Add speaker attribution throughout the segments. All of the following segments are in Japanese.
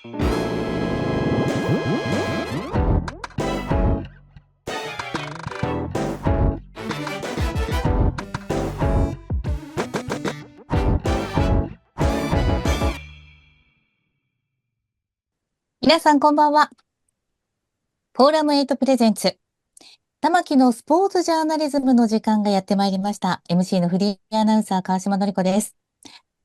Speaker 1: 皆さんこんばんは。フォーラム8プレゼンツ玉木のスポーツジャーナリズムの時間がやってまいりました。 MC のフリーアナウンサー川島典子です。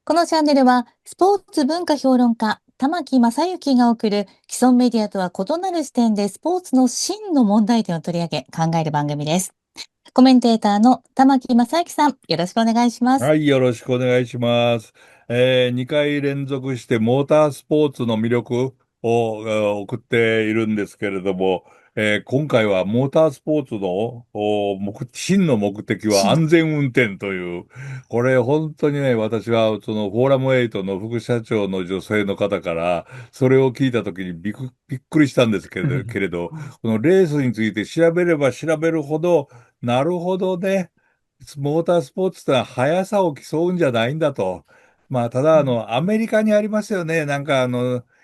Speaker 1: このチャンネルはスポーツ文化評論家玉木正之が送る既存メディアとは異なる視点でスポーツの真の問題点を取り上げ考える番組です。コメンテーターの玉木正之さん、よろしくお願いします。
Speaker 2: はい、よろしくお願いします。2回連続してモータースポーツの魅力を送っているんですけれども、今回はモータースポーツの真の目的は安全運転という、これ本当にね、私はそのフォーラム8の副社長の女性の方から、それを聞いたときにびっくりしたんですけれど、このレースについて調べれば調べるほど、なるほどね。モータースポーツってのは速さを競うんじゃないんだと。まあ、ただ、アメリカにありますよね。なんか、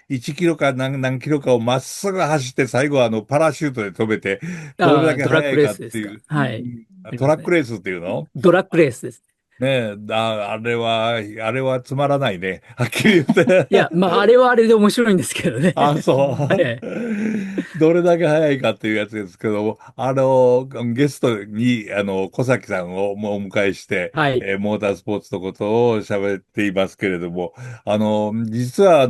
Speaker 2: 1キロか何キロかをまっすぐ走って、最後はパラシュートで飛べて、どれ
Speaker 3: ああ、
Speaker 2: だけ
Speaker 3: ドラッグ
Speaker 2: 速いかっ
Speaker 3: レースですか。
Speaker 2: ていう、
Speaker 3: はい。ありますね。
Speaker 2: トラックレースっていうの
Speaker 3: ドラッグレースです。
Speaker 2: ねえ、あれはつまらないね。はっきり言って。
Speaker 3: いや、まあ、あれはあれで面白いんですけどね。
Speaker 2: あ、そ
Speaker 3: え
Speaker 2: う。どれだけ早いかっていうやつですけども、ゲストに、小崎さんをもうお迎えして、
Speaker 3: はい。
Speaker 2: モータースポーツのことを喋っていますけれども、実は、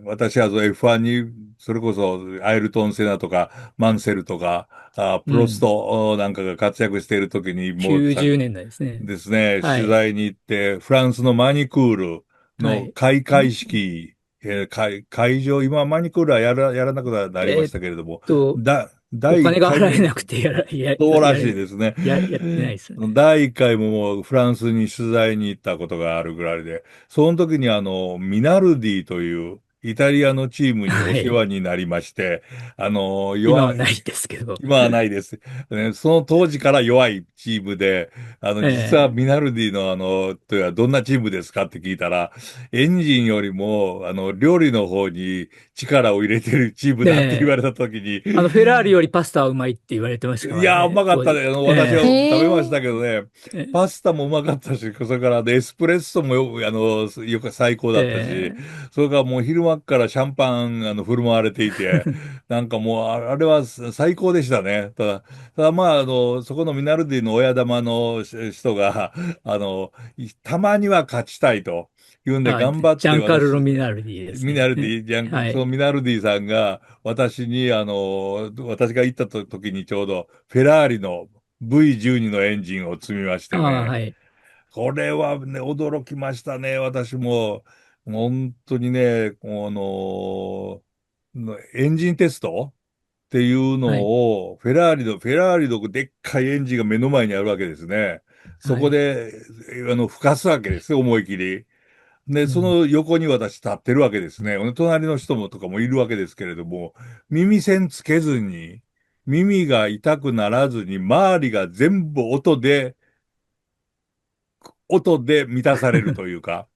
Speaker 2: 私はF1 に、それこそ、アイルトン・セナとか、マンセルとか、プロス
Speaker 3: うん。
Speaker 2: トなんかが活躍している時に、
Speaker 3: 90年代ですね。
Speaker 2: ですね、
Speaker 3: はい。
Speaker 2: 取材に行って、フランスのマニクールの
Speaker 3: はい。
Speaker 2: 開会式、会場、今はマニクールはやらなくなりまし
Speaker 3: えーっ
Speaker 2: たけれども、
Speaker 3: と、お
Speaker 2: 第1
Speaker 3: 金が払え
Speaker 2: 回目、
Speaker 3: なくて
Speaker 2: そうらしいですね。
Speaker 3: やってないですよね。
Speaker 2: 第1回ももうフランスに取材に行ったことがあるぐらいで、その時にミナルディというイタリアのチームにお世
Speaker 3: はい。
Speaker 2: 話になりまして、あの、弱、
Speaker 3: 今はないですけど。
Speaker 2: 今はないです。その当時から弱いチームで、実は
Speaker 3: え
Speaker 2: ミナルディのというのはどんなチームですかって聞いたら、エンジンよりも、料理の方に力を入れてるチーム
Speaker 3: え
Speaker 2: だって言わ
Speaker 3: え
Speaker 2: れたときに、
Speaker 3: フェラーリよりパスタはうまいって言われてましたか
Speaker 2: いやー、う
Speaker 3: らね、
Speaker 2: まかったね。
Speaker 3: 当時。
Speaker 2: 私は
Speaker 1: へ
Speaker 2: 食べまし
Speaker 1: え。
Speaker 2: たけどね、
Speaker 3: え
Speaker 2: パスタもうまかったし、それからエスプレッソもよく最高だったし、
Speaker 3: ええ
Speaker 2: それからもう昼間っからシャンパン、振る舞われていて、なんかもう、あれは最高でしたね。ただまあ、そこのミナルディの親玉の人が、たまには勝ちたいと。言うんで頑張って
Speaker 3: ジャンカルロ・
Speaker 2: 私、
Speaker 3: ミナルディです
Speaker 2: ミナ
Speaker 3: ね。
Speaker 2: ルディ、その
Speaker 3: はい。
Speaker 2: ミナルディさんが、私に、私が行った時にちょうど、フェラーリの V12 のエンジンを積みまし
Speaker 3: ああ、
Speaker 2: てね、
Speaker 3: はい。
Speaker 2: これはね、驚きましたね、私も。本当にね、エンジンテストっていうの
Speaker 3: はい。
Speaker 2: を、フェラーリのでっかいエンジンが目の前にあるわけですね。そ
Speaker 3: はい。
Speaker 2: こで、吹かすわけですよ、思い切り。で、そ
Speaker 3: うん。
Speaker 2: の横に私立ってるわけですね。隣の人もとかもいるわけですけれども、耳栓つけずに、耳が痛くならずに、周りが全部音で満たされるというか、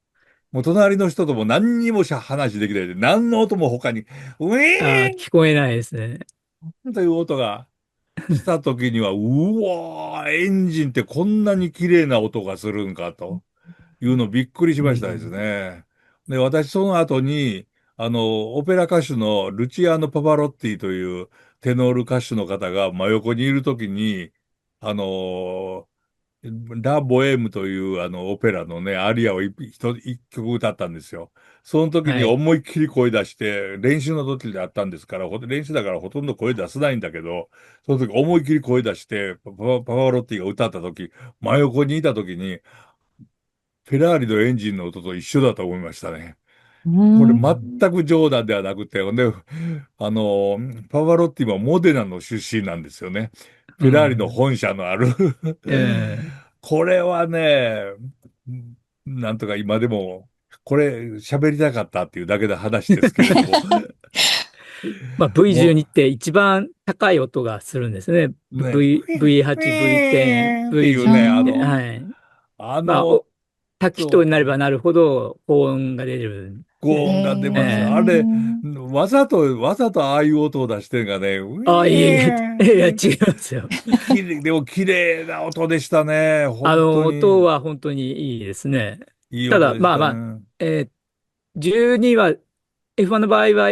Speaker 2: もう隣の人とも何にも話できないで、何の音も他に、ウィ
Speaker 3: ああ、
Speaker 2: ー
Speaker 3: 聞こえないですね。
Speaker 2: ンという音がした時には、うわー、エンジンってこんなに綺麗な音がするんかと。いうのびっくりし
Speaker 3: う
Speaker 2: ましたです
Speaker 3: ん。
Speaker 2: ね。で、私その後に、オペラ歌手のルチアーノ・パパロッティというテノール歌手の方が真横にいるときに、あの、ラ・ボエームというオペラのね、アリアを一曲歌ったんですよ。その時に
Speaker 3: はい。
Speaker 2: 思いっきり声出して、練習の時であったんですから、練習だからほとんど声出せないんだけど、その時思いっきり声出して、パパロッティが歌った時、真横にいた時に、フェラーリのエンジンの音と一緒だと思いましたね。
Speaker 1: う
Speaker 2: これ
Speaker 1: ん。
Speaker 2: 全く冗談ではなくて、ほんで、あの、パワロッティもモデナの出身なんですよね。
Speaker 3: う
Speaker 2: フェラーリの
Speaker 3: ん。
Speaker 2: 本社のある
Speaker 3: ええ
Speaker 2: これはね、なんとか今でも、これ喋りたかったっていうだけの話ですけれども、
Speaker 3: まあ、
Speaker 2: も
Speaker 3: V12 って一番高い音がするんですね。
Speaker 2: ね、
Speaker 3: V8、V10、
Speaker 2: っていうね、
Speaker 3: V12 って。はい。
Speaker 2: あの、
Speaker 3: まあ、滝となればなるほど高音が出る。
Speaker 2: 高音が出ます。あれ、わざとああいう音を出してるがね、ウィ
Speaker 3: あ、いえいえ、いや、違
Speaker 2: ーン、
Speaker 3: いますよ。
Speaker 2: でも綺麗な音でしたね。本当に
Speaker 3: 音は本当にいいですね。ただ、
Speaker 2: いい音でし
Speaker 3: まあまあ、
Speaker 2: たね。
Speaker 3: 12は、F1 の場合は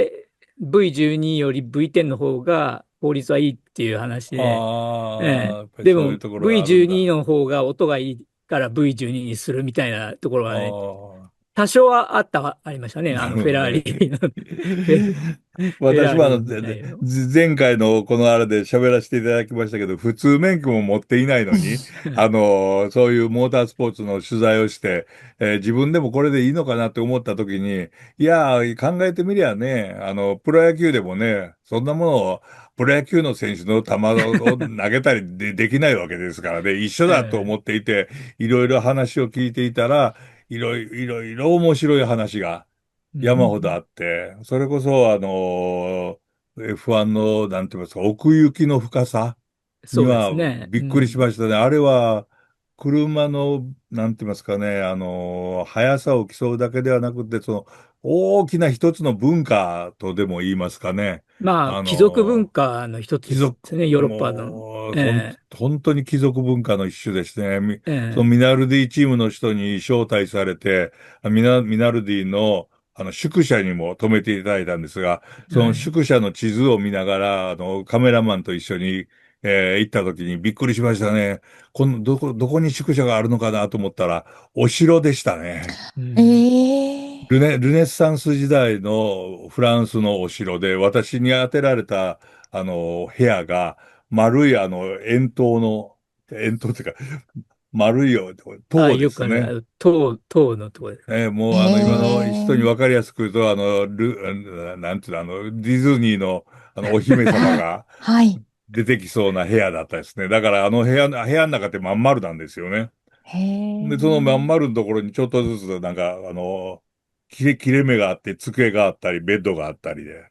Speaker 3: V12 より V10 の方が効率はいいっていう話で、
Speaker 2: ああ、やっぱり
Speaker 3: でも
Speaker 2: そういうところがあるん
Speaker 3: V12
Speaker 2: だ。
Speaker 3: の方が音がいいから V12 にするみたいなところ
Speaker 2: あ
Speaker 3: はね、
Speaker 2: あ、
Speaker 3: 多少はありましたね。
Speaker 2: な
Speaker 3: フェラー
Speaker 2: るほどね。
Speaker 3: リの、フェラーリ
Speaker 2: 私も
Speaker 3: みたいな。
Speaker 2: 前回のこのあれで喋らせていただきましたけど、普通免許も持っていないのに、そういうモータースポーツの取材をして、自分でもこれでいいのかなって思った時に、いや、考えてみりゃね、プロ野球でもね、そんなものを、プロ野球の選手の球を投げたりできないわけですからね、一緒だと思
Speaker 3: え
Speaker 2: っていて、いろいろ話を聞いていたら、いろいろ面白い話が、
Speaker 3: うん、
Speaker 2: 山ほどあって、それこそ、F1 の、なんて言いますか、奥行きの深さに
Speaker 3: そうで
Speaker 2: は
Speaker 3: すね。
Speaker 2: びっくりしましたね。あれは、車の、なんて言いますかね、速さを競うだけではなくて、その、大きな一つの文化とでも言いますかね。
Speaker 3: まあ、
Speaker 2: あ
Speaker 3: 貴族文
Speaker 2: の
Speaker 3: 化の一つ
Speaker 2: 貴族、
Speaker 3: ですね、ヨーロッパの。
Speaker 2: もう、
Speaker 3: え
Speaker 2: 本当に貴族文化の一種ですね。その
Speaker 3: ええ
Speaker 2: ミナルディチームの人に招待されて、ミナルディの、宿舎にも泊めていただいたんですが、その
Speaker 3: はい。
Speaker 2: 宿舎の地図を見ながら、カメラマンと一緒に、行った時にびっくりしましたね。どこに宿舎があるのかなと思ったら、お城でしたね。
Speaker 3: うん。
Speaker 2: ルネッサンス時代のフランスのお城で、私に当てられた、部屋が、丸い円筒っていうか、丸い
Speaker 3: あ、
Speaker 2: 塔で
Speaker 3: よく
Speaker 2: すね。
Speaker 3: 塔のところですね。
Speaker 2: もう今の人に分かりやすく言うと、なんていうの、ディズニーの、お姫様が
Speaker 1: はい。
Speaker 2: 出てきそうな部屋だったですね。だから部屋の中ってまん丸なんですよね。
Speaker 1: へ
Speaker 2: で、そのまん
Speaker 1: え。
Speaker 2: 丸のところにちょっとずつ、なんか、切れ目があって、机があったり、ベッドがあったりで。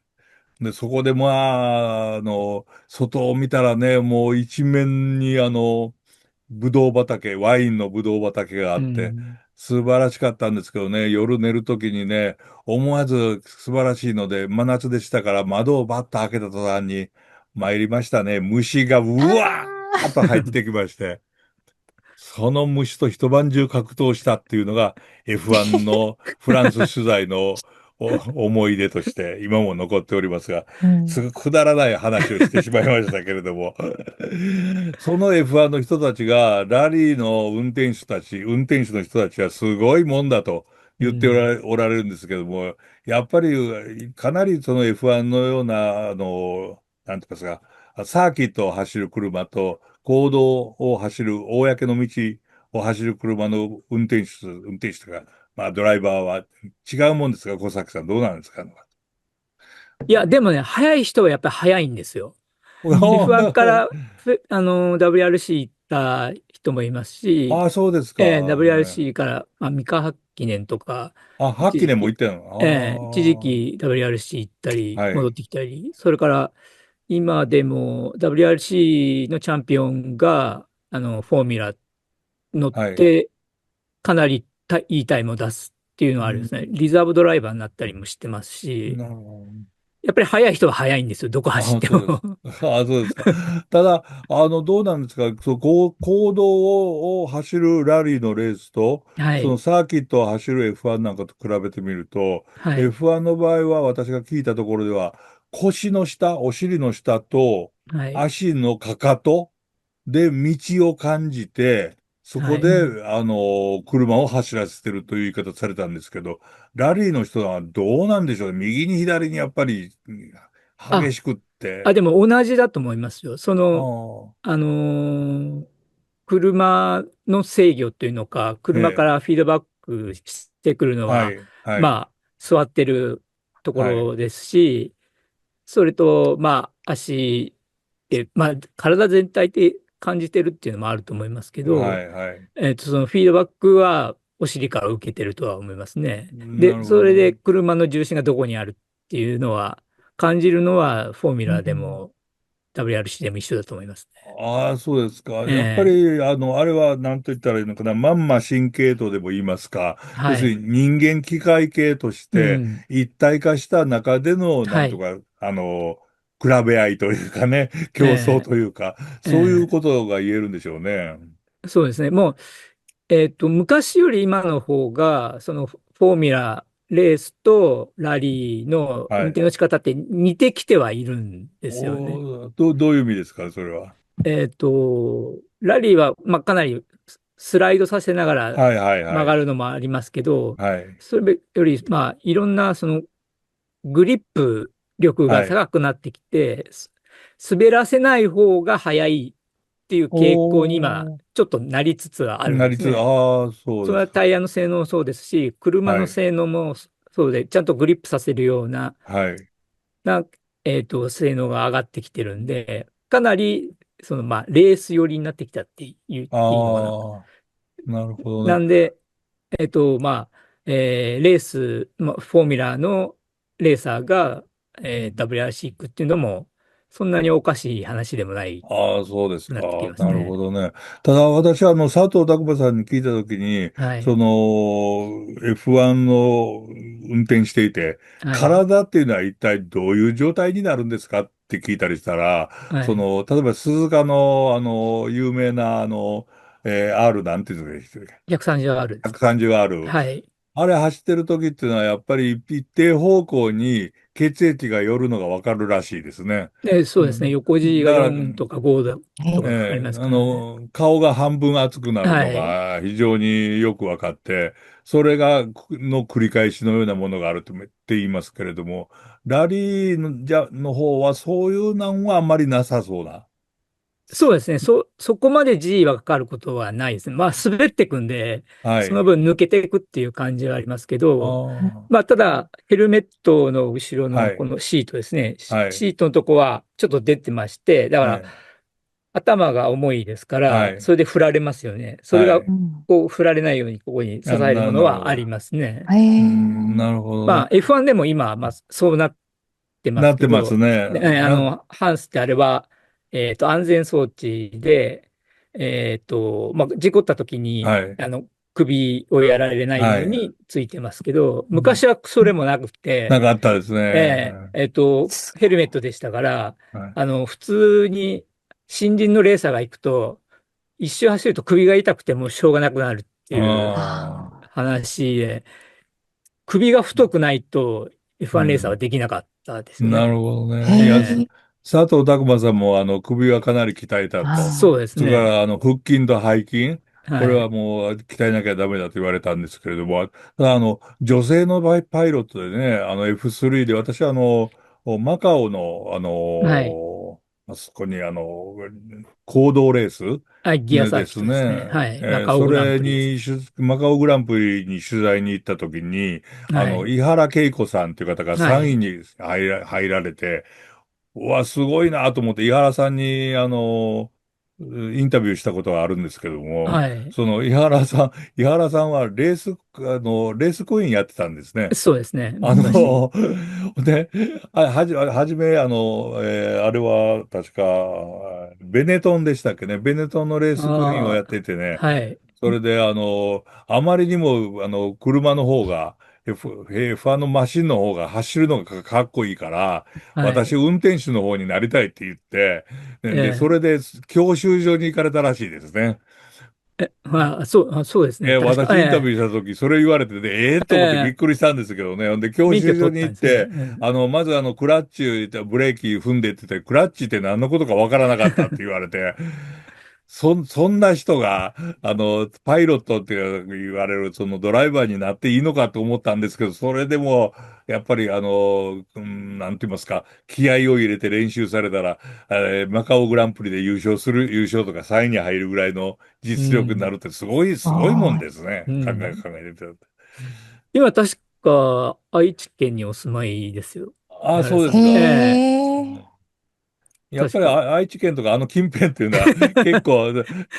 Speaker 2: で、そこでまあ、外を見たらね、もう一面にブドウ畑、ワインのブドウ畑があ
Speaker 3: う
Speaker 2: って、
Speaker 3: ん。
Speaker 2: 素晴らしかったんですけどね、夜寝るときにね、思わず素晴らしいので、真夏でしたから窓をバッと開けた途端に参りましたね。虫がう
Speaker 1: あ
Speaker 2: わーっと入っ
Speaker 1: あ。
Speaker 2: てきまして。その虫と一晩中格闘したっていうのが F1 のフランス取材の思い出として今も残っておりますが、
Speaker 1: うん。
Speaker 2: くだらない話をしてしまいましたけれども、その F1 の人たちがラリーの運転手の人たちはすごいもんだと
Speaker 3: う
Speaker 2: 言って
Speaker 3: ん。
Speaker 2: おられるんですけども、やっぱりかなりその F1 のような、なんて言いますか、サーキットを走る車と公道を走る、公の道を走る車の運転手とか、まあドライバーは違うもんですか、小崎さん、どうなんですか？
Speaker 3: いや、でもね、早い人はやっぱり早いんですよ。F1 からWRC 行った人もいますし、
Speaker 2: ああ、そうですか。ね、
Speaker 3: WRC から、三河八記念とか、
Speaker 2: あ、ハッキネも言っ
Speaker 3: 一時期、
Speaker 2: てる
Speaker 3: 一時
Speaker 2: の？
Speaker 3: 期 WRC 行った
Speaker 2: ああ、
Speaker 3: り、
Speaker 2: はい、
Speaker 3: 戻ってきたり、それから今でも WRC のチャンピオンが、フォーミュラ乗っ
Speaker 2: はい。
Speaker 3: て、かなりいいタイムを出すっていうの
Speaker 2: うん、
Speaker 3: はあるんですね。リザーブドライバーになったりもしてますし、
Speaker 2: なるほど。
Speaker 3: やっぱり速い人は速いんですよ、どこ走っ
Speaker 2: ああ、
Speaker 3: て
Speaker 2: そうです。
Speaker 3: も。
Speaker 2: ああ、そうですか。ただ、どうなんですか、公道を走るラリーのレースと、
Speaker 3: はい。
Speaker 2: そのサーキットを走る F1 なんかと比べてみると、
Speaker 3: はい。
Speaker 2: F1 の場合は私が聞いたところでは、腰の下、お尻の下と
Speaker 3: はい。
Speaker 2: 足のかかとで道を感じて、そこ
Speaker 3: はい。
Speaker 2: で、車を走らせてるという言い方されたんですけど、ラリーの人はどうなんでしょうね。右に左にやっぱり
Speaker 3: あ、
Speaker 2: 激しくって。
Speaker 3: でも同じだと思いますよ。
Speaker 2: ああ、
Speaker 3: あのー車の制御っていうのか、車か
Speaker 2: ええ、
Speaker 3: らフィードバックしてくるのは、
Speaker 2: はい、はい、
Speaker 3: まあ、座ってるとこ
Speaker 2: はい、
Speaker 3: ろですし、それと、まあ、足で、まあ、体全体で感じてるっていうのもあると思いますけど、
Speaker 2: はい、はい。
Speaker 3: そのフィードバックはお尻から受けてるとは思いますね。で、
Speaker 2: なるほど
Speaker 3: それで
Speaker 2: ね。
Speaker 3: 車の重心がどこにあるっていうのは、感じるのはフォーミュ
Speaker 1: う
Speaker 3: ラで
Speaker 1: ん。
Speaker 3: も WRC でも一緒だと思います
Speaker 2: ああ、そうですか。やっぱ
Speaker 3: ね。
Speaker 2: り、あれは何と言ったらいいのかな。まんま神経とでも言いますか。要
Speaker 3: はい。
Speaker 2: するに人間機械系として
Speaker 3: うん。
Speaker 2: 一体化した中での、な
Speaker 3: はい。
Speaker 2: んとか、比べ合いというかね、競争
Speaker 3: え
Speaker 2: というか、
Speaker 3: え、
Speaker 2: そういう
Speaker 3: え
Speaker 2: ことが言えるんでしょうね。
Speaker 3: そうですね。もう、昔より今の方が、そのフォーミュラ、レースとラリーの運
Speaker 2: はい。
Speaker 3: 転の仕方って似てきてはいるんですよね。
Speaker 2: どういう意味ですか、それは。
Speaker 3: ラリーは、まあ、かなりスライドさせながら
Speaker 2: はいはいはい。
Speaker 3: 曲がるのもありますけど、
Speaker 2: はい。
Speaker 3: それより、まあ、いろんなそのグリップ力が
Speaker 2: はい。
Speaker 3: 高くなってきて、滑らせない方が速いっていう傾向に今、
Speaker 2: おー。
Speaker 3: ちょっとなりつつあるん
Speaker 2: なりつつ、
Speaker 3: ですね。
Speaker 2: ああ、そう
Speaker 3: それは
Speaker 2: ですか。
Speaker 3: タイヤの性能もそうですし、車
Speaker 2: はい。
Speaker 3: の性能もそうで、ちゃんとグリップさせるよう
Speaker 2: はい。
Speaker 3: な、性能が上がってきてるんで、かなり、まあ、レース寄りになってきたって言っていいのかな。
Speaker 2: ああ、なるほどね。
Speaker 3: なんで、まあ、レース、まあ、フォーミュラーのレーサーが、WRC 行くっていうのも、そんなにおかしい話でもない
Speaker 2: ああ、そうですか。
Speaker 3: くなってきます
Speaker 2: なるほ
Speaker 3: ね。
Speaker 2: どね。ただ私は佐藤拓馬さんに聞いたときに、
Speaker 3: はい。
Speaker 2: その F1 の運転していて、
Speaker 3: はい。
Speaker 2: 体っていうのは一体どういう状態になるんですかって聞いたりしたら、
Speaker 3: はい。
Speaker 2: 例えば鈴鹿の有名なR なんていうんですか、
Speaker 3: 130R ですか。
Speaker 2: 130R。
Speaker 3: はい。
Speaker 2: あれ走ってる時っていうのはやっぱり一定方向に血液が寄るのがわかるらしいですね。
Speaker 3: そうですね。
Speaker 2: うん。
Speaker 3: 横 G が
Speaker 2: だから、
Speaker 3: 4とか5だとかかかりますからね。
Speaker 2: 顔が半分熱くなるの
Speaker 3: はい。
Speaker 2: が非常によくわかって、それの繰り返しのようなものがあるって言いますけれども、ラリーの方はそういうのはあんまりなさそうな。
Speaker 3: そうですね。そこまで G はかかることはないですね。まあ、滑っていくんで、
Speaker 2: はい。
Speaker 3: その分抜けていくっていう感じはありますけ
Speaker 2: あ
Speaker 3: ど、
Speaker 2: あ、
Speaker 3: まあ、ただ、ヘルメットの後ろのこ
Speaker 2: はい。
Speaker 3: のシートですね。
Speaker 2: はい。
Speaker 3: シートのとこはちょっと出てまして、だから
Speaker 2: はい。
Speaker 3: 頭が重いですから、
Speaker 2: はい。
Speaker 3: それで振られますよね。それが
Speaker 2: はい。
Speaker 3: こう振られないようにここに支えるもの
Speaker 2: なるほど。
Speaker 3: はありますね。
Speaker 2: なるほどね。
Speaker 3: まあ F1 でも今、まあそうなってま
Speaker 2: なってます
Speaker 3: すけど、
Speaker 2: ね。
Speaker 3: ハンスってあれは、安全装置で、まあ、事故った時に、
Speaker 2: はい。
Speaker 3: 首をやられない
Speaker 2: はい。
Speaker 3: ようについてますけど、昔はそれもなくて、
Speaker 2: なんかあったですね。
Speaker 3: ヘルメットでしたから、
Speaker 2: はい。
Speaker 3: 普通に新人のレーサーが行くと、一周走ると首が痛くてもうしょうがなくなるっていう
Speaker 2: ああ、
Speaker 3: 話で、首が太くないと
Speaker 2: う
Speaker 3: F1 レーサーは
Speaker 2: ん。
Speaker 3: できなかったですよね。
Speaker 2: なるほどね。いや、
Speaker 3: え
Speaker 2: 佐藤拓馬さんも首はかなり鍛えたと。
Speaker 3: そうですね。
Speaker 2: それから腹筋と背筋。これは
Speaker 3: はい。
Speaker 2: もう鍛えなきゃダメだと言われたんですけれども、ただ女性の場合パイロットでね、F3 で私はマカオの
Speaker 3: はい。
Speaker 2: あそこに公道レース
Speaker 3: ギアサーキッ
Speaker 2: ねです
Speaker 3: トですね。
Speaker 2: ね。
Speaker 3: はい。マカオ
Speaker 2: そ
Speaker 3: グラン
Speaker 2: れに
Speaker 3: プリですね。
Speaker 2: マカオグランプリに取材に行った時に、
Speaker 3: はい。
Speaker 2: 井原恵子さんという方が3位
Speaker 3: はい。
Speaker 2: に入られて、うわ、すごいなと思って、井原さんに、インタビューしたことがあるんですけども、
Speaker 3: はい。
Speaker 2: その井原さんはレースクイーンやってたんですね。
Speaker 3: そうですね。
Speaker 2: あ
Speaker 3: 昔。
Speaker 2: の、で、はじめ、あれは確か、ベネトンでしたっけね。ベネトンのレースクイーンをやって
Speaker 3: ああ、
Speaker 2: てね、
Speaker 3: はい。
Speaker 2: それで、あまりにも、車の方が、F1 のマシンの方が走るのがかっこいいから、私、
Speaker 3: はい。
Speaker 2: 運転手の方になりたいって言って、で、そ
Speaker 3: え
Speaker 2: れで、教習所に行かれたらしいですね。
Speaker 3: まあ、そうですね。確か、
Speaker 2: 私インタビューした時、それ言われてて、と思ってびっ
Speaker 3: え
Speaker 2: くりしたんですけどね。ほんで、教
Speaker 3: 免許
Speaker 2: 習所
Speaker 3: 取ったんですね。
Speaker 2: に行って、まずクラッチ、ブレーキ踏んでって言って、クラッチって何のことかわからなかったって言われて、そんな人が、パイロットって言われる、そのドライバーになっていいのかと思ったんですけど、それでも、やっぱりなんて言いますか、気合を入れて練習されたら、マカオグランプリで優勝とか3位に入るぐらいの
Speaker 3: う
Speaker 2: 実力にな
Speaker 3: ん。
Speaker 2: るってすごいもんですね。
Speaker 3: うん。
Speaker 2: 考えてみたら。
Speaker 3: 今、確か、愛知県にお住まいですよ。
Speaker 2: ああ、
Speaker 3: 井原さん。
Speaker 2: そうですか。やっぱり
Speaker 3: 確か。
Speaker 2: 愛知県とか近辺っていうのは結構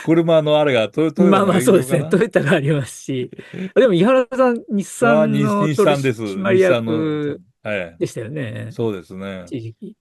Speaker 2: 車のあれがトヨタが
Speaker 3: まあまあ、そうですね。ト
Speaker 2: 影響かな。
Speaker 3: ヨタがありますし。でも、井原さん、日産の取
Speaker 2: 日産です。
Speaker 3: 締
Speaker 2: 日産の、
Speaker 3: 役
Speaker 2: はい。
Speaker 3: でしたよね。
Speaker 2: そうですね。
Speaker 3: 一時期。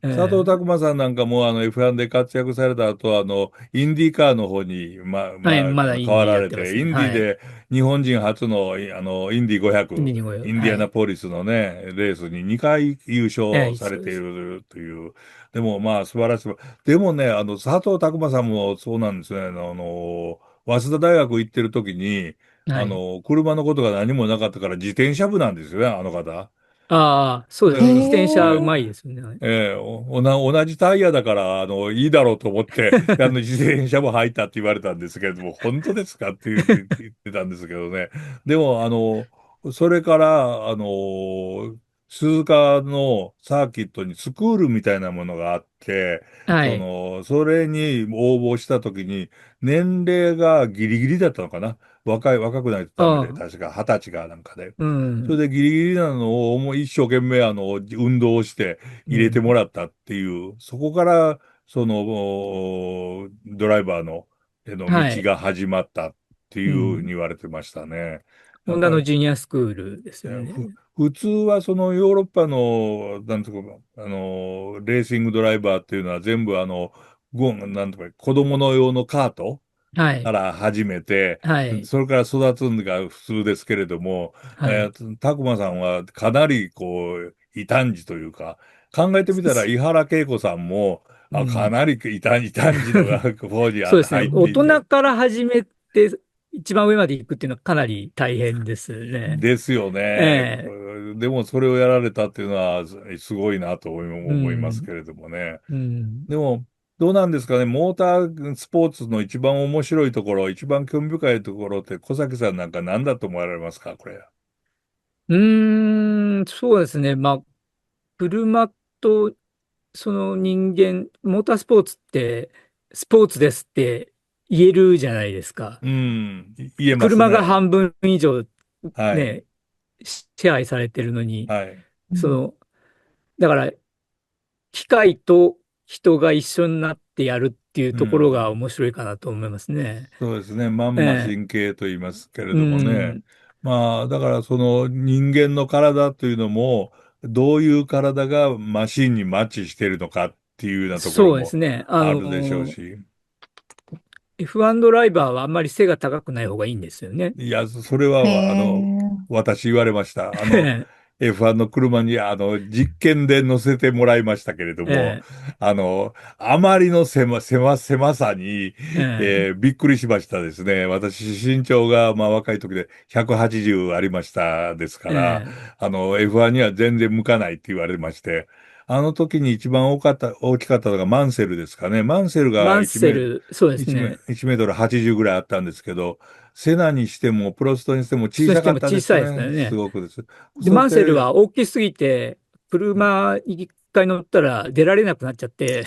Speaker 2: 佐藤
Speaker 3: え
Speaker 2: 拓磨さんなんかもF1 で活躍された後、インディーカーの方に、
Speaker 3: はい、まだイ
Speaker 2: 変わ
Speaker 3: ンディ
Speaker 2: られて、
Speaker 3: やってますね。
Speaker 2: インディー
Speaker 3: はい。
Speaker 2: で日本人初の、インディ
Speaker 3: インデ
Speaker 2: 500、
Speaker 3: ィにご用、
Speaker 2: インディアナ
Speaker 3: はい。
Speaker 2: ポリスのね、レースに2回優勝されてい
Speaker 3: そうです。
Speaker 2: るという、でもまあ素晴らしい。でもね、佐藤拓磨さんもそうなんですね。早稲田大学行ってる時に、
Speaker 3: はい。
Speaker 2: 車のことが何もなかったから自転車部なんですよね、あの方。
Speaker 3: ああ、そうです
Speaker 1: へ
Speaker 3: ね。自転車う
Speaker 1: え。
Speaker 3: まいですよね。はい。
Speaker 2: 同じタイヤだから、いいだろうと思って、自転車も入ったって言われたんですけれども、本当ですかって言ってたんですけどね。でも、それから、鈴鹿のサーキットにスクールみたいなものがあって、
Speaker 3: はい。
Speaker 2: それに応募したときに、年齢がギリギリだったのかな。若くないとダメで、
Speaker 3: ああ、
Speaker 2: 確か20歳かなんかで。
Speaker 3: うん。
Speaker 2: それでギリギリなのをもう一生懸命運動をして入れても
Speaker 3: うん。
Speaker 2: らったっていう、そこからそのドライバーの、道
Speaker 3: はい。
Speaker 2: が始まったっていうふうに
Speaker 3: うん。
Speaker 2: 言われてましたね。や
Speaker 3: ホンダ
Speaker 2: っぱり、
Speaker 3: のジュニアスクールですよね。
Speaker 2: 普通はそのヨーロッパの、なんとか、レーシングドライバーっていうのは全部なんとか、子供の用のカート
Speaker 3: はい。
Speaker 2: から始めて、
Speaker 3: はい。
Speaker 2: それから育つのが普通ですけれども、
Speaker 3: はい。
Speaker 2: たくまさんはかなりこう、異端児というか、考えてみたら、
Speaker 3: す
Speaker 2: 井原恵子さんも、か
Speaker 3: うん。
Speaker 2: なり異端児の方に
Speaker 3: そうですね。
Speaker 2: 入って
Speaker 3: 大
Speaker 2: いて、
Speaker 3: 人から始めて、一番上まで行くっていうのはかなり大変ですね。
Speaker 2: ですよね。
Speaker 3: ええ。
Speaker 2: でもそれをやられたっていうのはすごいなと
Speaker 3: う
Speaker 2: 思います
Speaker 3: ん。
Speaker 2: けれどもね。
Speaker 3: うん。
Speaker 2: でも、どうなんですかね。モータースポーツの一番面白いところ、一番興味深いところって小崎さんなんか何だと思われますか、これ。
Speaker 3: そうですね。まあ、車とその人間、モータースポーツって、スポーツですって言えるじゃないですか。
Speaker 2: うん、言えます
Speaker 3: 車が
Speaker 2: ね。
Speaker 3: 半分以上
Speaker 2: はい。
Speaker 3: ね、支配されてるのに、
Speaker 2: はい。
Speaker 3: その、だから機械と人が一緒になってやるっていう
Speaker 2: う
Speaker 3: ところが
Speaker 2: ん。
Speaker 3: 面白いかなと思いますね。
Speaker 2: そうですね。まんま
Speaker 3: ええ、
Speaker 2: 神経と言いますけれ
Speaker 3: う
Speaker 2: どもね。
Speaker 3: ん、
Speaker 2: まあ、だからその人間の体というのも、どういう体がマシンにマッチしているのかっていうようなところも
Speaker 3: そうですね。
Speaker 2: あるでしょうし。
Speaker 3: F1 ドライバーはあんまり背が高くない方がいいんですよね。
Speaker 2: いや、それ
Speaker 1: へ
Speaker 2: は、
Speaker 1: え。
Speaker 2: 私言われました。
Speaker 3: え
Speaker 2: F1 の車に、実験で乗せてもらいましたけれども、
Speaker 3: え、
Speaker 2: あまりの狭さに、
Speaker 3: え
Speaker 2: びっくりしましたですね。私、身長が、まあ、若い時で180ありましたですか
Speaker 3: え、
Speaker 2: ら、
Speaker 3: ええ。
Speaker 2: F1 には全然向かないって言われまして、あの時に一番大きかったのがマンセルですかね。マンセルが
Speaker 3: マンセル、そうですね。
Speaker 2: 1メートル80ぐらいあったんですけど、セナにしても、プロストにしても小
Speaker 3: そして
Speaker 2: さかったで
Speaker 3: も小さいですか
Speaker 2: すね。す
Speaker 3: らね。
Speaker 2: ごくです。
Speaker 3: で、
Speaker 2: そし
Speaker 3: マンセル
Speaker 2: て、
Speaker 3: は大きすぎて、車に一回乗ったら出られなくなっちゃって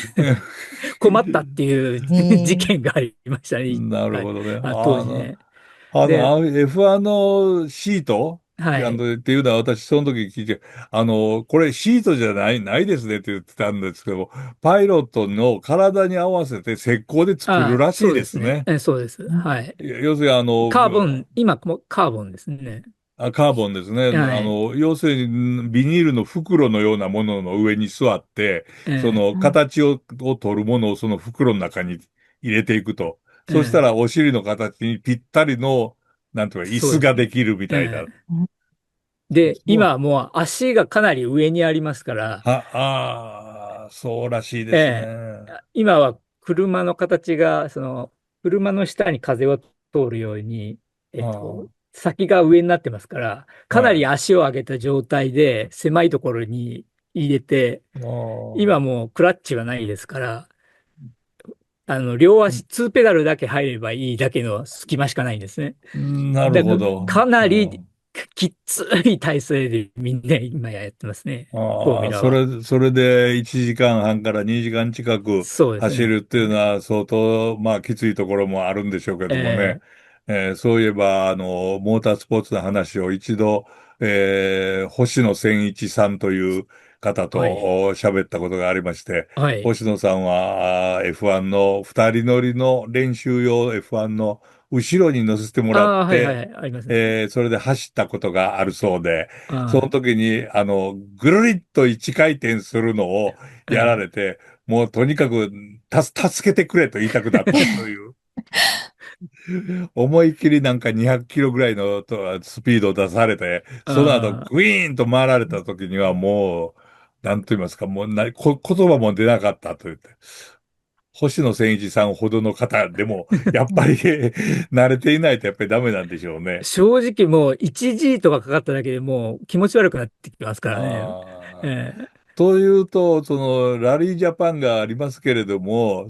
Speaker 3: 困ったっていう
Speaker 1: へ
Speaker 3: 事
Speaker 1: え。
Speaker 3: 件がありましたね、一
Speaker 2: なる
Speaker 3: 回。
Speaker 2: ほどね。
Speaker 3: 当時ね。で、
Speaker 2: F1 のシート
Speaker 3: はい。
Speaker 2: っていうのは私その時聞いて、これシートじゃないですねって言ってたんですけども、パイロットの体に合わせて石膏で作る
Speaker 3: ああ、
Speaker 2: らしい
Speaker 3: そうですね。
Speaker 2: ですね。
Speaker 3: そうです。はい。
Speaker 2: 要するに
Speaker 3: カーボン、今もカーボンですね。
Speaker 2: カーボンですね。
Speaker 3: はい。
Speaker 2: 要するに、ビニールの袋のようなものの上に座って、そ
Speaker 3: え
Speaker 2: の形を取るものをその袋の中に入れていくと。
Speaker 3: え、ええ、
Speaker 2: そしたらお尻の形にぴったりの、なんとか椅子
Speaker 3: そうですね。
Speaker 2: ができるみたいな。
Speaker 3: ええ。で、
Speaker 2: そう、
Speaker 3: 今はもう足がかなり上にありますから、
Speaker 2: そうらしいです
Speaker 3: え
Speaker 2: ね。
Speaker 3: 今は車の形が、車の下に風を通るように、
Speaker 2: あ
Speaker 3: 先が上になってますから、かなり
Speaker 2: はい。
Speaker 3: 足を上げた状態で狭いところに入れて、
Speaker 2: あー
Speaker 3: 今もうクラッチはないですから、両足、2ペダルだけ入ればいいだけの隙間しかないんですね。
Speaker 2: なる
Speaker 3: だから、
Speaker 2: ほど。
Speaker 3: かなり
Speaker 2: うん。
Speaker 3: きっつい体勢でみんな今やってますね。フォーミュラは。
Speaker 2: それで1時間半から2時間近く
Speaker 3: そうですね。
Speaker 2: 走るっていうのは相当、まあ、きついところもあるんでしょうけどもね。
Speaker 3: え
Speaker 2: そういえば、モータースポーツの話を一度、星野千一さんという方と
Speaker 3: はい。
Speaker 2: 喋ったことがありまして、
Speaker 3: はい。
Speaker 2: 星野さんはF1 の二人乗りの練習用 F1 の後ろに乗せてもらっ
Speaker 3: ああ、はいは
Speaker 2: て、
Speaker 3: い、ありますね。
Speaker 2: それで走ったことがあるそうで、その
Speaker 3: あ
Speaker 2: 時に、ぐるりっと一回転するのを
Speaker 3: あ、
Speaker 2: やられて、もうとにかく、助けてくれと言いたくなったという。思いっきりなんか200キロぐらいのスピードを出されて、その後
Speaker 3: あ
Speaker 2: グイーンと回られた時にはもう、なんと言いますか、もう言葉も出なかったと言って。星野千一さんほどの方でも、やっぱり慣れていないとやっぱりダメなんでしょうね。
Speaker 3: 正直もう 1G とかかかっただけでもう気持ち悪くなってきますからね。
Speaker 2: ああ。
Speaker 3: ええ、
Speaker 2: というと、ラリージャパンがありますけれども、
Speaker 3: はい。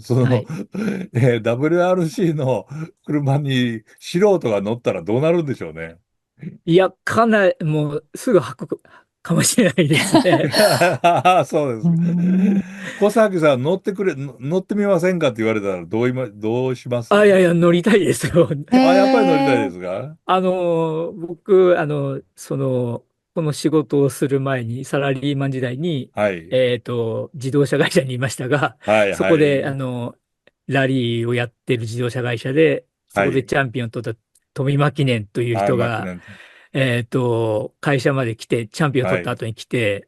Speaker 2: WRC の車に素人が乗ったらどうなるんでしょうね。
Speaker 3: いや、かなり、もうすぐ吐くかもしれないですね。
Speaker 2: そうで
Speaker 1: うー
Speaker 2: す。
Speaker 1: ん。
Speaker 2: 小崎さん、乗ってみませんかって言われたらどうします？
Speaker 3: あ、いやいや、乗りたいですよ。
Speaker 1: へ
Speaker 2: あ、やっぱり乗りたいで
Speaker 1: え。
Speaker 2: すか？
Speaker 3: 僕、この仕事をする前に、サラリーマン時代に、
Speaker 2: はい。
Speaker 3: 自動車会社にいましたが、
Speaker 2: はい、は
Speaker 3: そこで、
Speaker 2: い。
Speaker 3: ラリーをやってる自動車会社で、そ
Speaker 2: はい。
Speaker 3: こでチャンピオンを取った富間記念という
Speaker 2: はい、
Speaker 3: 人が、
Speaker 2: マキナン。
Speaker 3: 会社まで来て、チャンピオンを
Speaker 2: はい。
Speaker 3: 取った後に来て、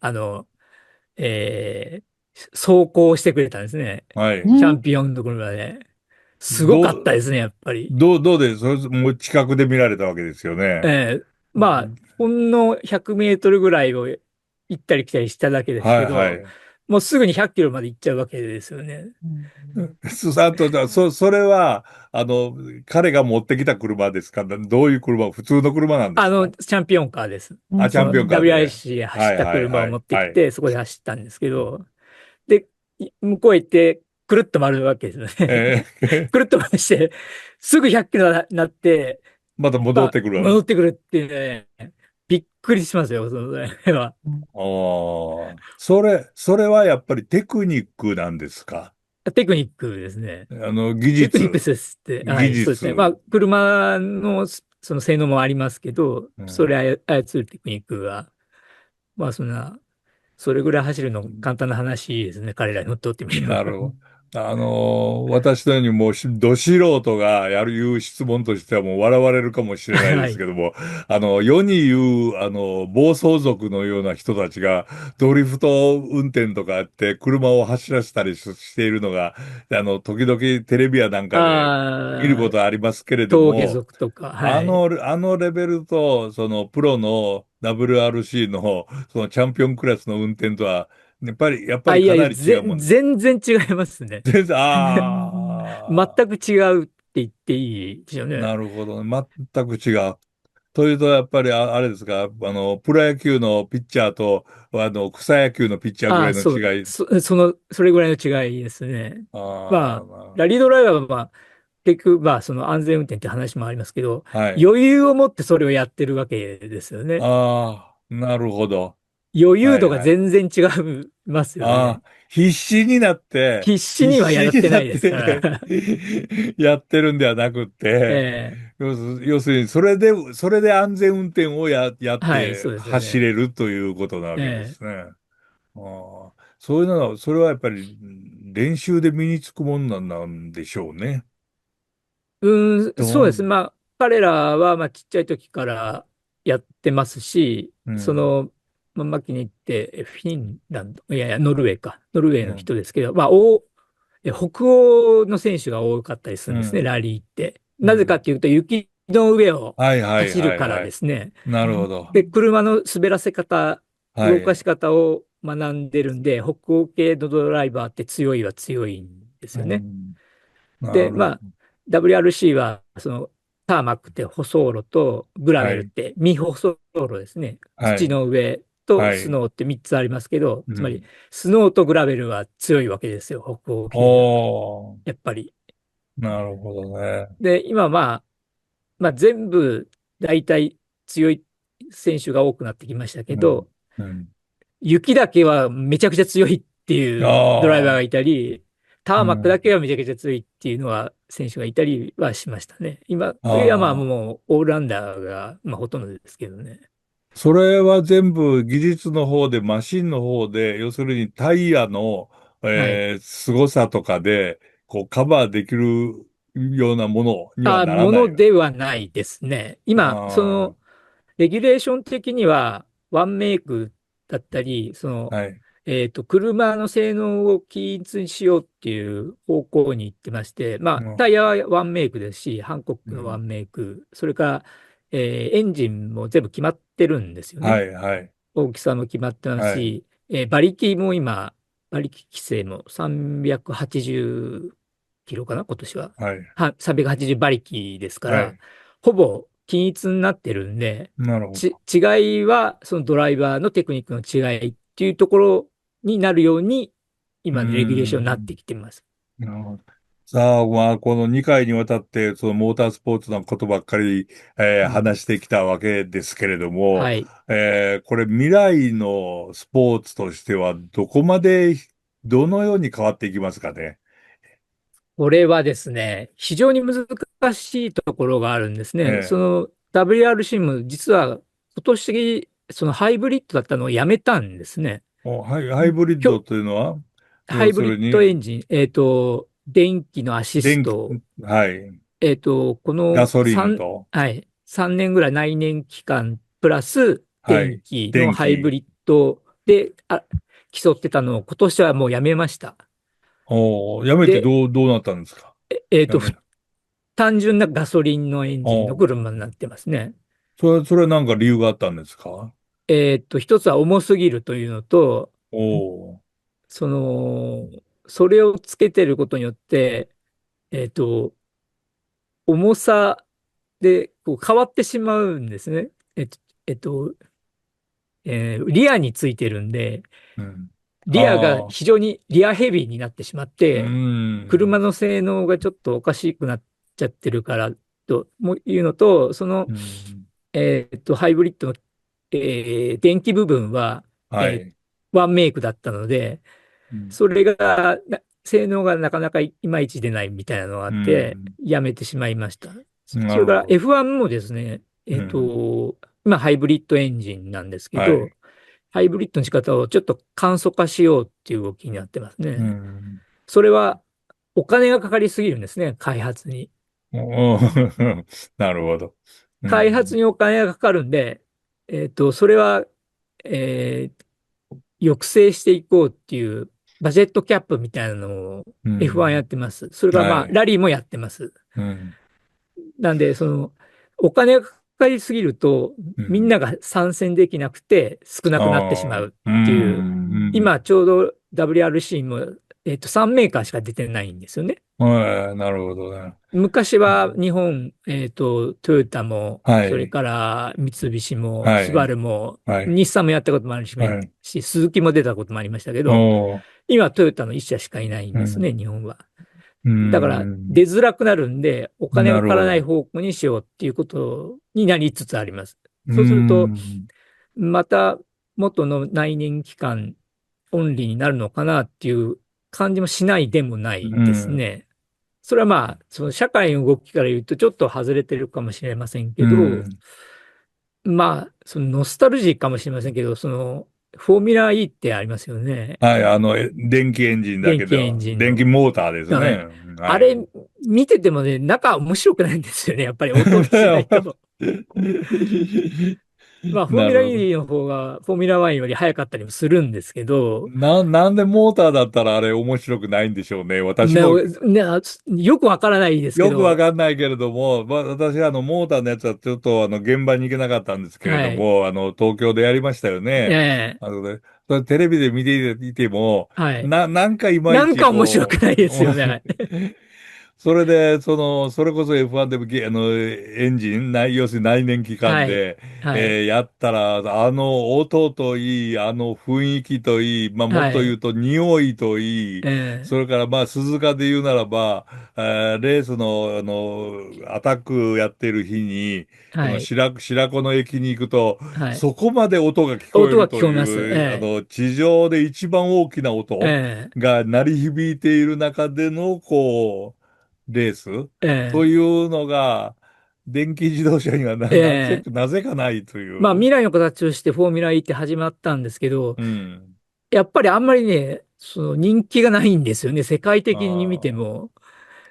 Speaker 3: 走行してくれたんですね。
Speaker 2: はい。
Speaker 3: チャ
Speaker 1: うん。
Speaker 3: ンピオンのところまで。すごかった
Speaker 2: どう、
Speaker 3: ですね、やっぱり。
Speaker 2: どうで、それもう近くで見られたわけですよね。
Speaker 3: えまあ、ほんの100メートルぐらいを行ったり来たりしただけです
Speaker 2: はい、は
Speaker 3: けど、
Speaker 2: い。
Speaker 3: もうすぐに100キロまで行っちゃうわけですよね。
Speaker 1: うん。
Speaker 2: あと、それは、彼が持ってきた車ですか？どういう車？普通の車なんですか？
Speaker 3: チャンピオンカーです。
Speaker 2: あ、チャン
Speaker 3: その
Speaker 2: ピオンカーで。
Speaker 3: WRC で走
Speaker 2: はい、
Speaker 3: った
Speaker 2: はい、はい、
Speaker 3: 車を持って
Speaker 2: はい。
Speaker 3: きて、そこで走ったんですけど、で、向こう行って、くるっと回るわけですよね。
Speaker 2: ー
Speaker 3: くるっと回して、すぐ100キロになって、
Speaker 2: また戻っ
Speaker 3: まあ、
Speaker 2: てくる。
Speaker 3: 戻ってくるっていうね、びっくりしますよ、それは。
Speaker 2: ああ、それはやっぱりテクニックなんですか？
Speaker 3: テクニックですね。
Speaker 2: 技
Speaker 3: テクニック
Speaker 2: 術、
Speaker 3: ですって、は
Speaker 2: 技
Speaker 3: い、そうですね。ま
Speaker 2: 術。
Speaker 3: あ、車のその性能もありますけど、
Speaker 2: うん、
Speaker 3: それ操るテクニックが、まあ、それぐらい走るの簡単な話ですね。彼らに乗っておってみれば。
Speaker 2: なるほど。私のようにもうど素人がいう質問としてはもう笑われるかもしれないで
Speaker 3: はい。
Speaker 2: すけども、世に言う、暴走族のような人たちが、ドリフト運転とかやって車を走らせたりしているのが、時々テレビやなんかで見るこ
Speaker 3: ああ、
Speaker 2: とありますけれど
Speaker 3: 峠
Speaker 2: も、
Speaker 3: 族とか、はい。
Speaker 2: あのレベルと、プロの WRC の、そのチャンピオンクラスの運転とは、やっぱ
Speaker 3: あ、いやいや、
Speaker 2: りかなり違うもん。
Speaker 3: 全然違いますね。
Speaker 2: 全然、
Speaker 1: うん。
Speaker 3: 全
Speaker 2: ああ、
Speaker 3: く違うって言っていいですよね。
Speaker 2: なるほど。全く違う。というと、やっぱりあれですか、プロ野球のピッチャーと、草野球のピッチャーぐ
Speaker 3: ああ、
Speaker 2: らいの
Speaker 3: そう、
Speaker 2: 違い。
Speaker 3: それぐらいの違いですね。まあ、
Speaker 2: あ
Speaker 3: ラリードライバーは、まあ、結局、まあ、その安全運転って話もありますけど、
Speaker 2: あ、はい。
Speaker 3: 余裕を持ってそれをやってるわけですよね。
Speaker 2: ああ、なるほど。
Speaker 3: 余裕度が
Speaker 2: はいはい。
Speaker 3: 全然違いますよね。
Speaker 2: ああ、
Speaker 3: 必死
Speaker 2: 必
Speaker 3: にはやって
Speaker 2: 死になっ
Speaker 3: ないですか
Speaker 2: て
Speaker 3: ら。
Speaker 2: やってるんではなくって、
Speaker 3: え
Speaker 2: 要するに、それで安全運転をやっ
Speaker 3: はい、
Speaker 2: て
Speaker 3: そうですよ
Speaker 2: 走
Speaker 3: ね。
Speaker 2: れるということなわけで
Speaker 3: ええ
Speaker 2: すね。ああ、そういうのは、それはやっぱり練習で身につくもんなんでしょうね。
Speaker 3: そうです。
Speaker 2: どう、
Speaker 3: まあ、彼らは、まあ、ちっちゃい時からやってますし、
Speaker 2: うん、
Speaker 3: まあ、マキネってフィンランド、いやいや、ノルウェーか。ノルウェーの
Speaker 2: うん、
Speaker 3: 人ですけど、まあ、北欧の選手が多かったりするんですね、
Speaker 2: うん、
Speaker 3: ラリーって。なぜか
Speaker 2: うん。
Speaker 3: っていうと、雪の上を
Speaker 2: はいはい
Speaker 3: 走るから
Speaker 2: はいはい。
Speaker 3: ですね。
Speaker 2: なるほど。
Speaker 3: で、車の滑らせ方、動かし
Speaker 2: はい。
Speaker 3: 方を学んでるんで、北欧系のドライバーって強いは強いんです
Speaker 2: う
Speaker 3: よね。
Speaker 2: ん、な
Speaker 3: で、
Speaker 2: るほど。
Speaker 3: まあ、WRC は、ターマックって舗装路とグラベルっ
Speaker 2: はい、
Speaker 3: て未舗装路ですね。土
Speaker 2: はい、
Speaker 3: の上と
Speaker 2: はい。
Speaker 3: スノーって3つありますけど、つまり、
Speaker 2: うん。
Speaker 3: スノーとグラベルは強いわけですよ、北欧系が。
Speaker 2: おー、
Speaker 3: やっぱり。
Speaker 2: なるほどね。
Speaker 3: で、今まあ全部、大体強い選手が多くなってきましたけ
Speaker 2: うん、
Speaker 3: ど、
Speaker 2: うん。
Speaker 3: 雪だけはめちゃくちゃ強いって
Speaker 2: あ
Speaker 3: いうドライバーが
Speaker 2: あ、
Speaker 3: いたり、ターマックだ
Speaker 2: うん。
Speaker 3: けはめちゃくちゃ強いっていうのは選手がいたりはしましたね。今、いやまあ
Speaker 2: ああ。
Speaker 3: もうオールラウンダーが、まあ、ほとんどですけどね。
Speaker 2: それは全部技術の方で、マシンの方で、要するにタイヤの、
Speaker 3: はい。
Speaker 2: 凄さとかで、こうカバーできるようなものにはなら
Speaker 3: も
Speaker 2: ないの？
Speaker 3: のではないですね。今、
Speaker 2: あ
Speaker 3: レギュレーション的には、ワンメイクだったり、
Speaker 2: あ、はい。
Speaker 3: 車の性能を均一にしようっていう方向に行ってまして、まあ、
Speaker 2: うん、
Speaker 3: タイヤはワンメイクですし、ハンコッ
Speaker 2: うん、
Speaker 3: クのワンメイク、それから、エンジンも全部決まってるんですよね。
Speaker 2: はい、はい、
Speaker 3: 大きさも決まってます
Speaker 2: はい、
Speaker 3: し、馬力も今、馬力規制も380キロかな、今年は。
Speaker 2: はい、
Speaker 3: 380馬力ですから、
Speaker 2: はい。
Speaker 3: ほぼ均一になってるんで、
Speaker 2: なるほど。
Speaker 3: 違いは、そのドライバーのテクニックの違いっていうところになるように、
Speaker 2: うー
Speaker 3: 今のレギュレーションになって
Speaker 2: ん。
Speaker 3: きてます。
Speaker 2: なるほど。さあ、まあ、この2回にわたって、そのモータースポーツのことばっかり、
Speaker 3: うん。
Speaker 2: 話してきたわけですけれども、
Speaker 3: はい。
Speaker 2: これ未来のスポーツとしては、どこまで、どのように変わっていきますかね？
Speaker 3: これはですね、非常に難しいところがあるんですね。そ
Speaker 2: ええ。
Speaker 3: の WRC も実は今年、そのハイブリッドだったのをやめたんですね。
Speaker 2: ハイブリッ
Speaker 3: 今日、
Speaker 2: ドというのは、要
Speaker 3: ハイブリッド
Speaker 2: するに、
Speaker 3: エンジン、電気のアシス
Speaker 2: 電気、
Speaker 3: ト、
Speaker 2: はい、
Speaker 3: この
Speaker 2: ガソリンと、
Speaker 3: はい、3年ぐらい内燃機関プラス電
Speaker 2: はい、
Speaker 3: 気の
Speaker 2: 電気、
Speaker 3: ハイブリッドで競ってたのを今年はもうやめました。
Speaker 2: やめて
Speaker 3: で、
Speaker 2: どうなったんですか？
Speaker 3: えっと、
Speaker 2: やめ、
Speaker 3: 単純なガソリンのエンジンの
Speaker 2: お
Speaker 3: 車になってますね。
Speaker 2: それはなんか理由があったんですか？
Speaker 3: 一つは重すぎるというのと、
Speaker 2: おー、
Speaker 3: その、それをつけてることによって、えっと、重さでこう変わってしまうんですね。えっと、リアについてるんで、
Speaker 2: うん。
Speaker 3: リアが
Speaker 2: ああ、
Speaker 3: 非常にリアヘビーになってしまっ
Speaker 2: う
Speaker 3: て、車
Speaker 2: ん、
Speaker 3: の性能がちょっとおかしくなっちゃってるからともいうのと、
Speaker 2: うん、
Speaker 3: ハイブリッドの、電気部分は、えー
Speaker 2: はい、
Speaker 3: ワンメイクだったので、
Speaker 2: うん、
Speaker 3: それが、性能がなかなかいまいち出ないみたいなのがあ
Speaker 2: う
Speaker 3: って、
Speaker 2: ん、
Speaker 3: やめてしまいました。それから
Speaker 2: なるほど。
Speaker 3: F1 もですね、
Speaker 2: うん、
Speaker 3: 今ハイブリッドエンジンなんですけど、
Speaker 2: はい、
Speaker 3: ハイブリッドの仕方をちょっと簡素化しようっていう動きになってます
Speaker 2: う
Speaker 3: ね。
Speaker 2: ん、
Speaker 3: それはお金がかかりすぎるんですね、開発に。
Speaker 2: おなるほど。う
Speaker 3: 開発
Speaker 2: ん、
Speaker 3: にお金がかかるんで、それは、えー抑制していこうっていうバジェットキャップみたいなのを
Speaker 2: う
Speaker 3: F1 や
Speaker 2: ん、
Speaker 3: ってます。それからまあ、
Speaker 2: はい、
Speaker 3: ラリーもやってます。
Speaker 2: うん、
Speaker 3: なんで、お金がかかりすぎると、
Speaker 2: うん、
Speaker 3: みんなが参戦できなくて少なくなってし
Speaker 2: ああ、
Speaker 3: まう
Speaker 2: う
Speaker 3: っていう、
Speaker 2: ん、
Speaker 3: 今ちょうど WRC も、3メーカーしか出てないんですよね。
Speaker 2: はい、なるほどね。
Speaker 3: 昔は日本、トヨタも、それ
Speaker 2: はい、
Speaker 3: から三菱も、スバ
Speaker 2: はい、
Speaker 3: ルも、
Speaker 2: はい、
Speaker 3: 日産もやったこともあるし、
Speaker 2: はい、
Speaker 3: スズキも出たこともありましたけど、
Speaker 2: おー、
Speaker 3: 今トヨタの一社しかいないん
Speaker 2: うん、
Speaker 3: ですね、日本は。
Speaker 2: う
Speaker 3: だから
Speaker 2: ん、
Speaker 3: 出づらくなるんで、お金がかからない
Speaker 2: なるほど。
Speaker 3: 方向にしようっていうことになりつつあります。
Speaker 2: う
Speaker 3: そうすると、
Speaker 2: ん、
Speaker 3: また元の内燃機関オンリーになるのかなっていう感じもしないでもな
Speaker 2: う
Speaker 3: いです
Speaker 2: ん、
Speaker 3: ね。それはまあ、その社会の動きから言うとちょっと外れてるかもしれません
Speaker 2: う
Speaker 3: けど、
Speaker 2: ん。
Speaker 3: まあ、そのノスタルジーかもしれませんけど、フォーミュラー E ってありますよね。
Speaker 2: はい、電気エンジンだ
Speaker 3: 電気エ
Speaker 2: けど、
Speaker 3: ンジンの。
Speaker 2: 電気モーターです
Speaker 3: はい。
Speaker 2: ね。はい。
Speaker 3: あれ、見ててもね、中面白くないんですよね。やっぱり音がしないと。まあ、フォーミュラ
Speaker 2: なるほど。
Speaker 3: E の方が、フォーミュラ1より早かったりもするんですけど、
Speaker 2: なんでモーターだったらあれ面白くないんでしょうね。私
Speaker 3: ね、
Speaker 2: も
Speaker 3: よくわからないですけ
Speaker 2: よくわ
Speaker 3: ど、
Speaker 2: かんないけれども、私モーターのやつはちょっと現場に行けなかったんですけれ
Speaker 3: はい。
Speaker 2: ども、東京でやりましたよね。
Speaker 3: ええ、
Speaker 2: それテレビで見ていても、
Speaker 3: はい。
Speaker 2: なんかいまいち
Speaker 3: なんか面白く
Speaker 2: こ
Speaker 3: ないです
Speaker 2: う、
Speaker 3: よね。はい。
Speaker 2: それで、それこそ F1 でもエンジン、要するに内燃機関
Speaker 3: はい。
Speaker 2: で、
Speaker 3: はい。
Speaker 2: やったら、音といい、雰囲気といい、まあ、もっ
Speaker 3: はい。
Speaker 2: と言うと匂いといい、
Speaker 3: ええ、
Speaker 2: それからまあ、鈴鹿で言うならば、レースの、アタックやってる日に、
Speaker 3: はい。
Speaker 2: 白子の駅に行くと、
Speaker 3: はい。
Speaker 2: そこまで音が聞こえ
Speaker 3: 音が
Speaker 2: ると
Speaker 3: 聞こえます。
Speaker 2: いう、
Speaker 3: え
Speaker 2: 地上で一番大きな
Speaker 3: え、
Speaker 2: 音
Speaker 3: え
Speaker 2: が鳴り響いている中での、レースと
Speaker 3: え、
Speaker 2: いうのが、電気自動車には
Speaker 3: ええ。
Speaker 2: なぜかないとい
Speaker 3: まあ、
Speaker 2: う。
Speaker 3: 未来の形としてフォーミュラ E って始まったんですけど、
Speaker 2: うん。
Speaker 3: やっぱりあんまりね、その人気がないんですよね。世界的に見て
Speaker 2: あ
Speaker 3: も。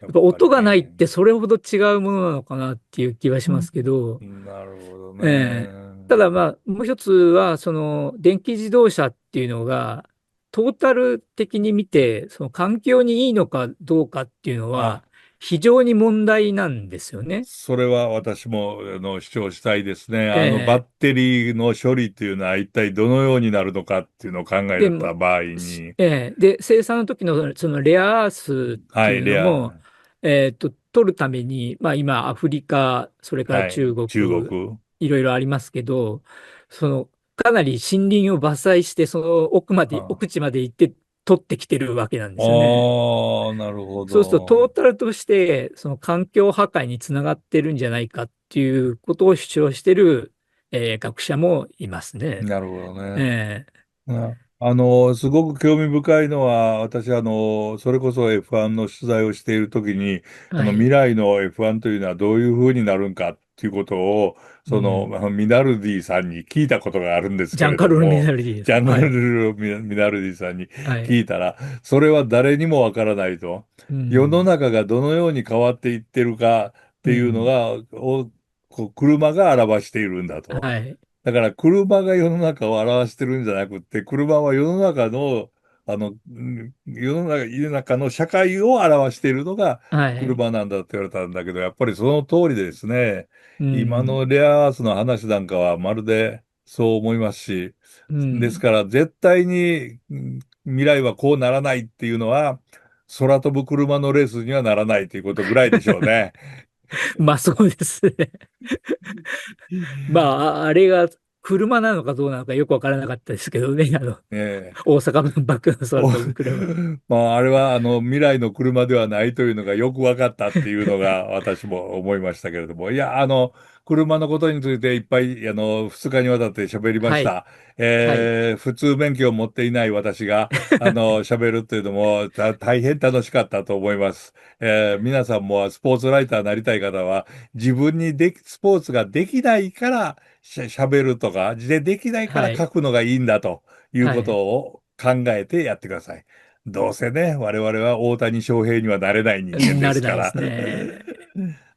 Speaker 2: あ、やっ
Speaker 3: ぱ
Speaker 2: ぱり
Speaker 3: 音がないっ
Speaker 2: ね。
Speaker 3: てそれほど違うものなのかなっていう気はし
Speaker 1: うん。
Speaker 3: ますけど、
Speaker 2: なるほど
Speaker 3: ええ、た
Speaker 2: ね。
Speaker 3: だまあ、もう一つは、その電気自動車っていうのが、トータル的に見て、その環境にいいのかどうかっていうの
Speaker 2: あ、
Speaker 3: は、非常に問題なんですよね。
Speaker 2: それは私も主張したいですね。バッ
Speaker 3: ええ、
Speaker 2: テリーの処理っていうのは一体どのようになるのかっていうのを考
Speaker 3: でも、
Speaker 2: えた場合に、
Speaker 3: で、生産の時のそのレアアースって
Speaker 2: はい、
Speaker 3: いうのも、
Speaker 2: レア、
Speaker 3: 取るために、まあ今、アフリカ、それから
Speaker 2: はい、
Speaker 3: 中国、
Speaker 2: 中国。
Speaker 3: いろいろありますけど、その、かなり森林を伐採して、その奥地まで行って取ってきてるわけなんですよね。
Speaker 2: ああ、なるほ
Speaker 3: そうすると、トー
Speaker 2: ど。
Speaker 3: タルとして、その環境破壊につながってるんじゃないかっていうことを主張してる、学者もいますね。
Speaker 2: なるほどね。
Speaker 3: え
Speaker 2: すごく興味深いのは、私、それこそ F1 の取材をしているときに、
Speaker 3: はい。
Speaker 2: 未来の F1 というのはどういうふうになるんかっていうことを、
Speaker 3: うん。
Speaker 2: ミナルディさんに聞いたことがあるんですけれ
Speaker 3: ジャンカルロ・ミ
Speaker 2: ども、
Speaker 3: ナルディですか。
Speaker 2: ジャンル
Speaker 3: はい。
Speaker 2: ミナルディさんに
Speaker 3: はい。
Speaker 2: 聞いたら、それは誰にもわからないと。
Speaker 3: う
Speaker 2: 世の
Speaker 3: ん。
Speaker 2: 中がどのように変わっていってるかっていうの
Speaker 3: うん。
Speaker 2: が、こう車が表しているんだと。
Speaker 3: はい。
Speaker 2: だから車が世の中を表してるんじゃなくって、車は世の中の、世の中の社会を表しているのが
Speaker 3: はい。
Speaker 2: 車なんだって言われたんだけど、やっぱりその通りでですね、
Speaker 3: うん。
Speaker 2: 今のレアアースの話なんかはまるでそう思いますし、
Speaker 3: うん。
Speaker 2: ですから絶対に未来はこうならないっていうのは、空飛ぶ車のレースにはならないということぐらいでしょうね。
Speaker 3: まあそうですね。まあ、あれが車なのかどうなのかよくわからなかったですけどね。
Speaker 2: ええ
Speaker 3: 大阪万博の空
Speaker 2: お、
Speaker 3: 飛ぶ車。
Speaker 2: まあ、あれは、未来の車ではないというのがよく分かったっていうのが私も思いましたけれども。いや、車のことについていっぱい、二日にわたって喋りま
Speaker 3: はい。
Speaker 2: した。
Speaker 3: はい。
Speaker 2: 普通免許を持っていない私が、喋るっていうのも大変楽しかったと思います。皆さんもスポーツライターになりたい方は、自分にスポーツができないから喋るとか、できないから
Speaker 3: はい。
Speaker 2: 書くのがいいんだと。いうこ
Speaker 3: はい。
Speaker 2: とを考えてやってください。どうせね、我々は大谷翔平にはなれない人間で
Speaker 3: 慣れないで
Speaker 2: すから。
Speaker 3: すね。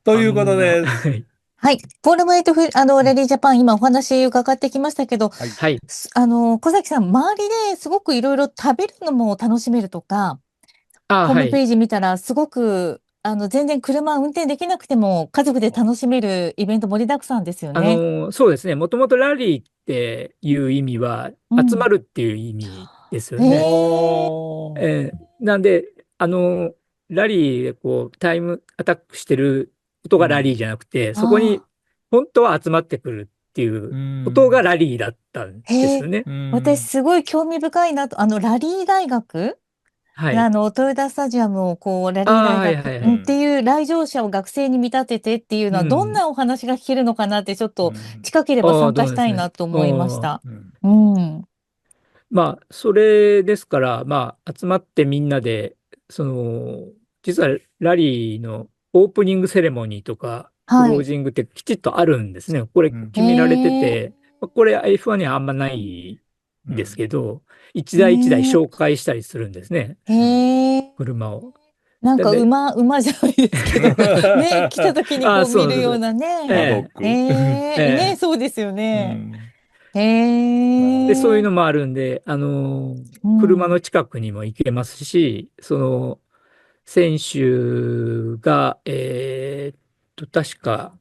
Speaker 2: ということです。
Speaker 3: はい。
Speaker 1: はい。ポールムエイトフ、レディージャパン、今お話伺ってきましたけど、
Speaker 2: はい。
Speaker 3: はい。
Speaker 1: 小崎さん、周りですごくいろいろ食べるのも楽しめるとか、
Speaker 3: あ、はい。
Speaker 1: ホームページ見たらすごく、全然車運転できなくても家族で楽しめるイベント盛りだくさんですよね。
Speaker 3: そうですね。もともとラリーっていう意味は、集ま
Speaker 1: うん。
Speaker 3: るっていう意味ですよ
Speaker 1: へ
Speaker 3: ね。
Speaker 2: おー。
Speaker 3: なんで、ラリーでこう、タイムアタックしてること
Speaker 2: うん。
Speaker 3: がラリーじゃなくて、そこに
Speaker 1: ああ、
Speaker 3: 本当は集まってくるってい
Speaker 2: う
Speaker 3: うことが
Speaker 2: ん。
Speaker 3: ラリーだったんで
Speaker 1: へえ、
Speaker 3: すよね。
Speaker 2: う
Speaker 1: 私
Speaker 2: ん。
Speaker 1: すごい興味深いなと、ラリー大学
Speaker 3: はい。
Speaker 1: でトヨタスタジアムをこう、ラリー
Speaker 3: ああ、はい
Speaker 1: 大学、
Speaker 3: はいはい。
Speaker 1: って
Speaker 2: うん。
Speaker 1: いう来場者を学生に見立ててっていうのは、どん
Speaker 3: うん。
Speaker 1: なお話が聞けるのかなって、ちょっと
Speaker 2: うん。
Speaker 1: 近ければ
Speaker 3: ああ、
Speaker 1: 参加
Speaker 3: どうですね。
Speaker 1: したいなと思いまし
Speaker 3: ああ、
Speaker 1: た。
Speaker 2: うん。
Speaker 1: うん。
Speaker 3: まあ、それですから、まあ、集まってみんなで、その、実はラリーのオープニングセレモニーとか、ク
Speaker 1: はい。
Speaker 3: ロージングってきちっとあるんですね。これ
Speaker 2: うん。
Speaker 3: 決められて
Speaker 1: へえ、
Speaker 3: て、これ F1 にはあんまないんです
Speaker 2: うん。
Speaker 3: けど、一
Speaker 1: へ
Speaker 3: 台一台
Speaker 1: え、
Speaker 3: 紹介したりするんですね。
Speaker 1: へえ。
Speaker 3: 車を。
Speaker 1: なんか
Speaker 3: で、
Speaker 1: 馬じゃないですけど、ね、来た時に
Speaker 3: ああ、
Speaker 1: こう見
Speaker 3: そうです。
Speaker 1: るような
Speaker 2: パド
Speaker 1: ね。
Speaker 2: ック。
Speaker 1: ね、
Speaker 3: ええ
Speaker 1: そうですよ
Speaker 2: う
Speaker 1: ね。
Speaker 2: ん。
Speaker 1: へ
Speaker 3: で、そういう
Speaker 1: え、
Speaker 3: のもあるんで、
Speaker 1: う
Speaker 3: 車の
Speaker 1: ん。
Speaker 3: 近くにも行けますし、その、選手が、確か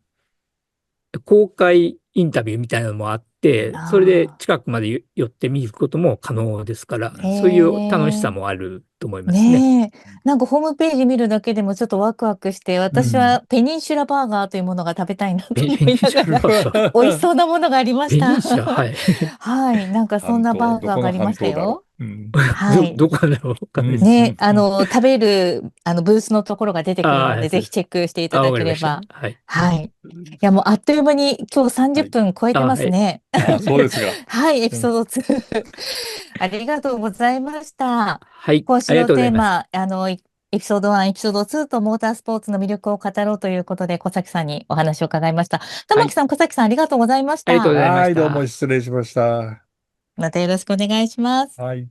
Speaker 3: 公開インタビューみたいなのもあって、それで
Speaker 1: あ
Speaker 3: 近くまで寄ってみることも可能ですから、
Speaker 1: あ、へ
Speaker 3: そういう楽しさ
Speaker 1: え。
Speaker 3: もあると思いますね。
Speaker 1: ねえ。なんかホームページ見るだけでもちょっとワクワクして、私
Speaker 3: うん。
Speaker 1: はペニンシュラバーガーというものが食べたいなと思
Speaker 3: ベニシャル
Speaker 1: いながら、
Speaker 3: バーガー。
Speaker 1: 美味しそうなものがありました。
Speaker 3: ベニシャ、はい。
Speaker 1: はい。なんかそんなバー
Speaker 2: どこの
Speaker 1: ガーがありま
Speaker 2: 半島だろ
Speaker 1: したよ。
Speaker 2: う。うん。
Speaker 1: はい。
Speaker 3: どこかでもわか
Speaker 2: う
Speaker 3: んないです。
Speaker 1: ね、
Speaker 2: ん。
Speaker 1: 食べる、ブースのところが出てくる
Speaker 3: ああ、
Speaker 1: ので、
Speaker 3: そうです。
Speaker 1: ぜひチェックしていた
Speaker 3: あ、わ
Speaker 1: だ
Speaker 3: かりました。
Speaker 1: ければ。
Speaker 3: はい。
Speaker 1: はい。いや、もうあっという間に今日30
Speaker 2: はい。
Speaker 1: 分超えて
Speaker 3: あ、はい。
Speaker 1: ますね。
Speaker 2: あ、そうですが。
Speaker 1: はい、エピ
Speaker 2: うん。
Speaker 1: ソード2。ありがとうございました。
Speaker 3: はい。ありが
Speaker 1: 今週の
Speaker 3: とうございます。
Speaker 1: テーマ、エピソード1、エピソード2とモータースポーツの魅力を語ろうということで、小崎さんにお話を伺いました。
Speaker 3: はい。
Speaker 1: 玉木さん、小崎さん、ありがとうございまし
Speaker 3: ありがとうご
Speaker 1: た。
Speaker 3: ざいま
Speaker 2: はい、どうも
Speaker 3: した。
Speaker 2: 失礼しました。
Speaker 1: またよろしくお願いします。
Speaker 2: はい。